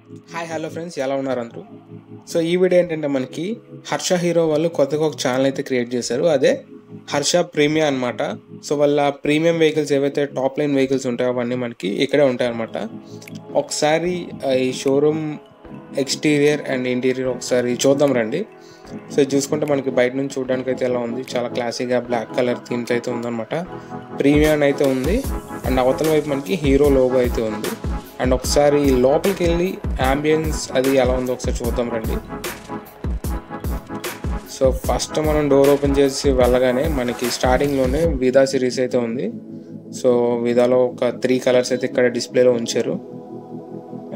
Hi hello friends, ఎలా ఉన్నారు అందరూ? సో ఈ వీడియో ఏంటంటే మనకి హర్ష హీరో వాళ్ళు కొత్తగా ఒక ఛానల్ అయితే క్రియేట్ చేశారు. అదే హర్ష ప్రీమియం అనమాట. సో వాళ్ళ ప్రీమియం వెహికల్స్ ఏవైతే టాప్ లైన్ వెహికల్స్ ఉంటాయో అవన్నీ మనకి ఇక్కడే ఉంటాయి అనమాట. ఒకసారి ఈ షోరూమ్ ఎక్స్టీరియర్ అండ్ ఇంటీరియర్ ఒకసారి చూద్దాం రండి. సో చూసుకుంటే మనకి బయట నుంచి చూడడానికి అయితే ఎలా ఉంది, చాలా క్లాసీగా బ్లాక్ కలర్ థీమ్స్ అయితే ఉందన్నమాట. ప్రీమియం అయితే ఉంది అండ్ అవతల వైపు మనకి హీరో లోగో అయితే ఉంది. అండ్ ఒకసారి లోపలికి వెళ్ళి యాంబియన్స్ అది ఎలా ఉందో ఒకసారి చూద్దాం రండి. సో ఫస్ట్ మనం డోర్ ఓపెన్ చేసి వెళ్ళగానే మనకి స్టార్టింగ్లోనే విదా సిరీస్ అయితే ఉంది. సో విదాలో ఒక 3 కలర్స్ అయితే ఇక్కడ డిస్ప్లేలో ఉంచారు.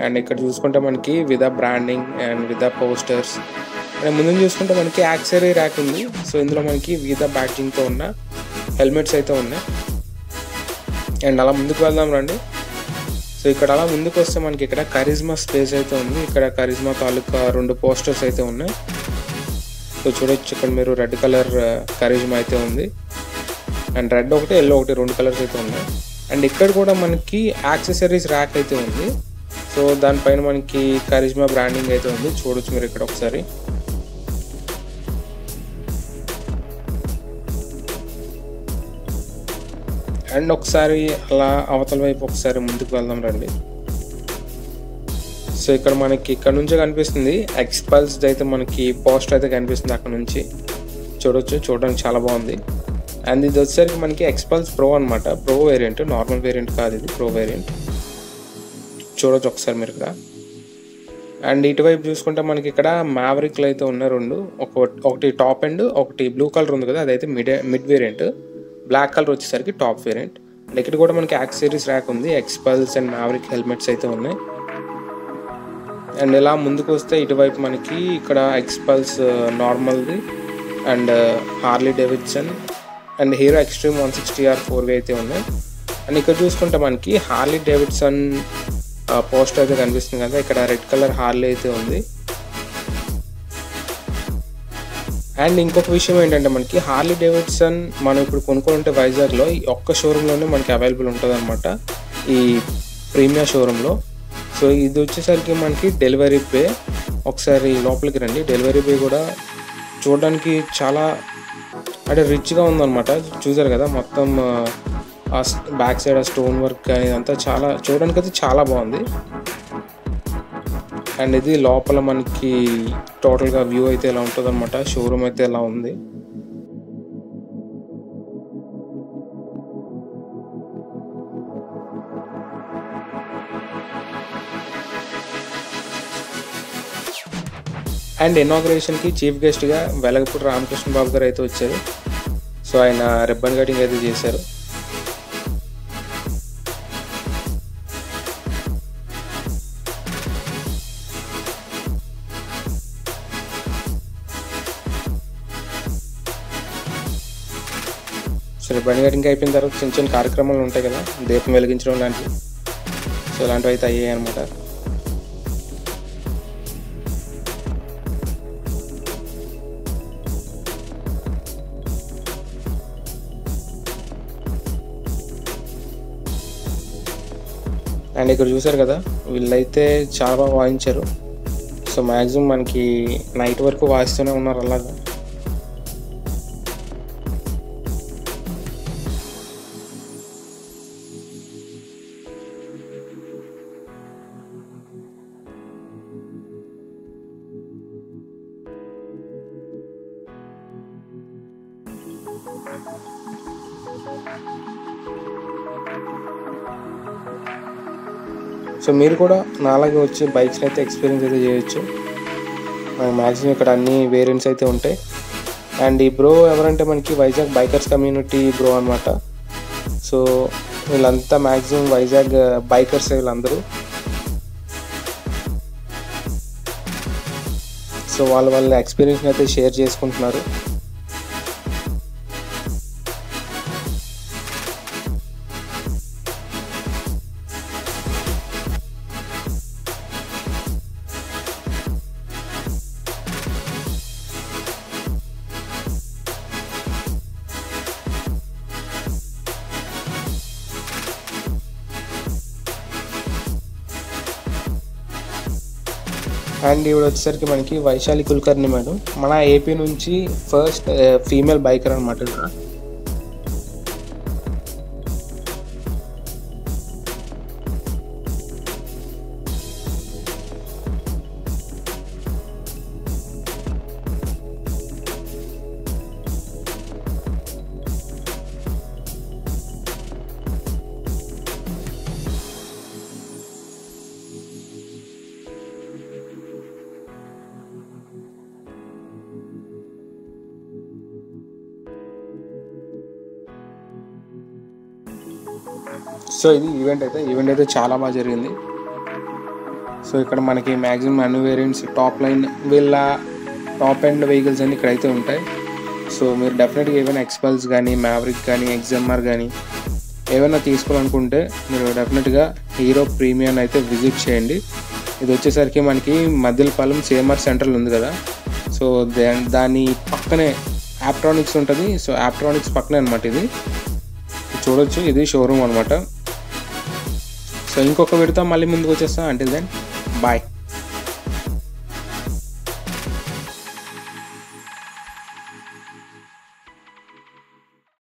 అండ్ ఇక్కడ చూసుకుంటే మనకి Vida branding and Vida posters and ముందు చూసుకుంటే మనకి యాక్సరీ ర్యాక్ ఉంది. సో ఇందులో మనకి విదా బ్యాడ్జింగ్తో ఉన్న హెల్మెట్స్ అయితే ఉన్నాయి. అండ్ అలా ముందుకు వెళ్దాం రండి. సో ఇక్కడ అలా ముందుకు వస్తే మనకి ఇక్కడ కరిజ్మా స్పేస్ అయితే ఉంది. ఇక్కడ కరిజ్మా తాలూకా 2 పోస్టర్స్ అయితే ఉన్నాయి. సో చూడొచ్చు, ఇక్కడ మీరు రెడ్ కలర్ కరిజ్మా అయితే ఉంది అండ్ రెడ్ ఒకటి, ఎల్లో ఒకటి, 2 కలర్స్ అయితే ఉన్నాయి. అండ్ ఇక్కడ కూడా మనకి యాక్సెసరీస్ ర్యాక్ అయితే ఉంది. సో దానిపైన మనకి కరిజ్మా బ్రాండింగ్ అయితే ఉంది. చూడొచ్చు మీరు ఇక్కడ ఒకసారి. అండ్ ఒకసారి అలా అవతల వైపు ఒకసారి ముందుకు వెళ్దాం రండి. సో ఇక్కడ మనకి ఇక్కడ నుంచే కనిపిస్తుంది ఎక్స్పల్స్ అయితే మనకి పోస్టర్ అయితే కనిపిస్తుంది. అక్కడ నుంచి చూడొచ్చు, చూడడానికి చాలా బాగుంది. అండ్ ఇది వచ్చేసరికి మనకి ఎక్స్పల్స్ ప్రో అనమాట. ప్రో వేరియంట్, నార్మల్ వేరియంట్ కాదు, ఇది ప్రో వేరియంట్. చూడొచ్చు ఒకసారి మీరు ఇక్కడ. అండ్ ఇటువైపు చూసుకుంటే మనకి ఇక్కడ మ్యావరిక్లు అయితే ఉన్నాయి 2. ఒకటి టాప్ అండ్ ఒకటి బ్లూ కలర్ ఉంది కదా, అదైతే మిడ్ వేరియంట్. బ్లాక్ కలర్ వచ్చేసరికి టాప్ వేరియంట్. అండ్ ఇక్కడ కూడా మనకి యాక్సెసరీస్ ర్యాక్ ఉంది. ఎక్స్పల్స్ అండ్ మ్యావరిక్ హెల్మెట్స్ అయితే ఉన్నాయి. అండ్ ఇలా ముందుకు వస్తే ఇటువైపు మనకి ఇక్కడ ఎక్స్పల్స్ నార్మల్ది and Harley Davidson and Hero Xtreme 160R 4V అయితే ఉన్నాయి. అండ్ ఇక్కడ చూసుకుంటే మనకి హార్లీ డేవిడ్సన్ పోస్టర్ అయితే కనిపిస్తుంది కదా, ఇక్కడ రెడ్ కలర్ హార్లీ అయితే ఉంది. అండ్ ఇంకొక విషయం ఏంటంటే మనకి హార్లీ డేవిడ్సన్ మనం ఇప్పుడు కొనుక్కుంటే వైజాగ్లో ఈ ఒక్క షోరూంలోనే మనకి అవైలబుల్ ఉంటుంది అనమాట, ఈ ప్రీమియం షోరూంలో. సో ఇది వచ్చేసరికి మనకి డెలివరీ పే. ఒకసారి లోపలికి రండి. డెలివరీ పే కూడా చూడడానికి చాలా అంటే రిచ్గా ఉందన్నమాట. చూసారు కదా, మొత్తం బ్యాక్ సైడ్ ఆ స్టోన్ వర్క్ కానీ ఇదంతా చాలా చూడడానికి అయితే చాలా బాగుంది. అండ్ ఇది లోపల మనకి టోటల్గా వ్యూ అయితే ఎలా ఉంటుంది అనమాట. షోరూమ్ అయితే ఎలా ఉంది. అండ్ ఇనాగ్రేషన్కి చీఫ్ గెస్ట్గా వెలగపూడి రామకృష్ణ బాబు గారు అయితే వచ్చారు. సో ఆయన రిబ్బన్ కటింగ్ అయితే చేశారు. సో రిబ్బన్ కటింగ్ అయిపోయిన తర్వాత చిన్న చిన్న కార్యక్రమాలు ఉంటాయి కదా, దీపం వెలిగించడం లాంటివి. సో ఇలాంటివి అయితే అయ్యాయి అనమాట. అండ్ ఇక్కడ చూసారు కదా, వీళ్ళైతే చాలా బాగా వాయించారు. సో మ్యాక్సిమం మనకి నైట్ వరకు వాయిస్తూనే ఉన్నారు అలాగా. సో మీరు కూడా నాలాగే వచ్చి బైక్స్ని అయితే ఎక్స్పీరియన్స్ అయితే చేయొచ్చు. మ్యాక్సిమం ఇక్కడ అన్ని వేరియంట్స్ అయితే ఉంటాయి. అండ్ ఈ బ్రో ఎవరంటే మనకి వైజాగ్ బైకర్స్ కమ్యూనిటీ బ్రో అనమాట. సో వీళ్ళంతా మ్యాక్సిమం వైజాగ్ బైకర్స్ వీళ్ళందరూ. సో వాళ్ళ ఎక్స్పీరియన్స్ అయితే షేర్ చేసుకుంటున్నారు. అండ్ ఇవిడ వచ్చేసరికి మనకి వైశాలి కుల్కర్ని మేడం, మన ఏపీ నుంచి ఫస్ట్ ఫీమేల్ బైకర్ అనమాట. ఇక్కడ సో ఇది ఈవెంట్ అయితే చాలా బాగా జరిగింది. సో ఇక్కడ మనకి మ్యాక్సిమం అన్ని వేరియంట్స్ టాప్ లైన్ వీళ్ళ టాప్ ఎండ్ వెహికల్స్ అన్ని ఇక్కడైతే ఉంటాయి. సో మీరు డెఫినెట్గా ఏమైనా ఎక్స్పల్స్ కానీ, మ్యావరిక్ కానీ, ఎగ్జామర్ కానీ ఏమైనా తీసుకోవాలనుకుంటే మీరు డెఫినెట్గా హీరో ప్రీమియం అయితే విజిట్ చేయండి. ఇది వచ్చేసరికి మనకి మద్దిలపాలెం సిఎంఆర్ సెంట్రల్ ఉంది కదా, సో దాని పక్కనే ఆప్ట్రానిక్స్ ఉంటుంది. సో ఆప్ట్రానిక్స్ పక్కనే అనమాట ఇది చూడొచ్చు. ఇది షోరూమ్ అనమాట. సో ఇంకొక వీడియోతో మళ్ళీ ముందుకు వచ్చేస్తాం. Until then bye.